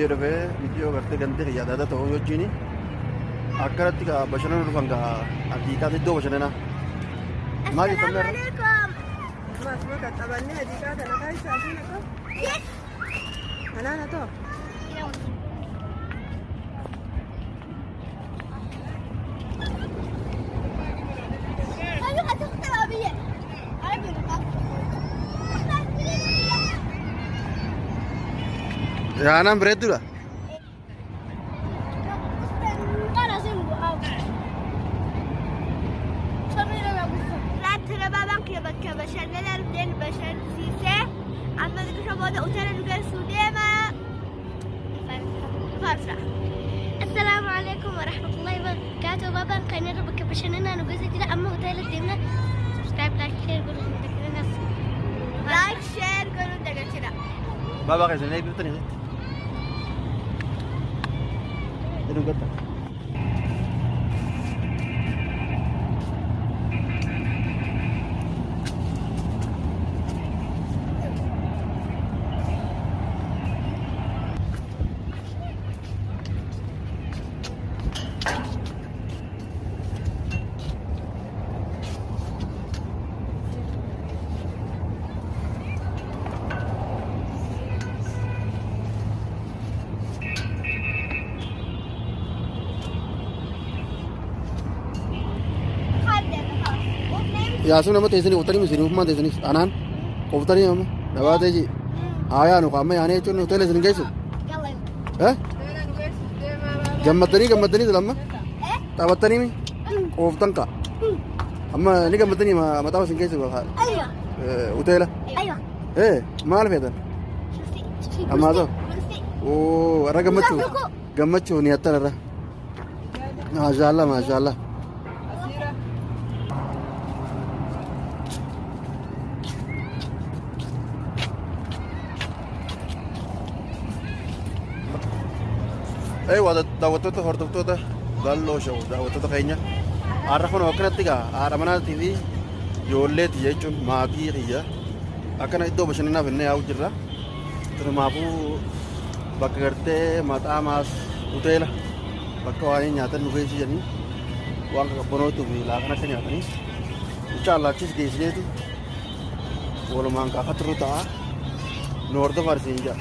video gartee gantee yaadata ta'uu wajjin akkanatti bashannana dhufan haqiiqaa iddoo bashannanaa maal jedhamee Mas makat tabannya haqiiqaa kana keessa asiin akka kanaan atoo Jangan berat lah. Assalamualaikum warahmatullahi wabarakatuh. Baba kan ada berbashana nu guys tidak amma hotel dimna subscribe like share guru dekat like share guru dekat tidak. Baba kan sini itu nih. Itu kata. Ya sudah mah tesani utari mesin rumah tesani anan utari mah dapat aja ayah nu kami ane itu nu hotel sini guys gammatani dalam mah tabatani mi uftan ka amma ini gammatani mah tahu sini guys hotel mal fedan amma tuh oh ara gammachu ni atar ara masya Allah Wadah daawwattoota hordoftoota Dalloo Show daawwattoota keenya har'a kun akkanatti haadha manaa TV ijoolleeti jechuun maatii kiyya akkana iddoo bashannanaaf inni yaa'u jirra turumaafuu bakka gartee maxaa maas hoteela bakka waan nyaatan nu geessi jedhanii waan qaqqabbanootuu fi laaqana akka nyaatanii inshaallah achis geessineetu walumaan gaafa turru ta'a nu hordofa arsiin jira.